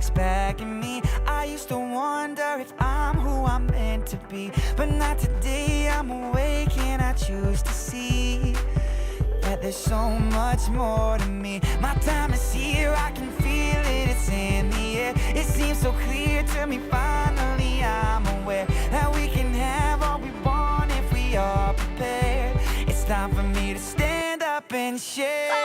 looks back at me. I used to wonder if I'm who I'm meant to be, but not today. I'm awake and I choose to see that there's so much more to me. My time is here, I can feel it, it's in the air. It seems so clear to me, finally I'm aware that we can have all we want if we are prepared. It's time for me to stand up and share.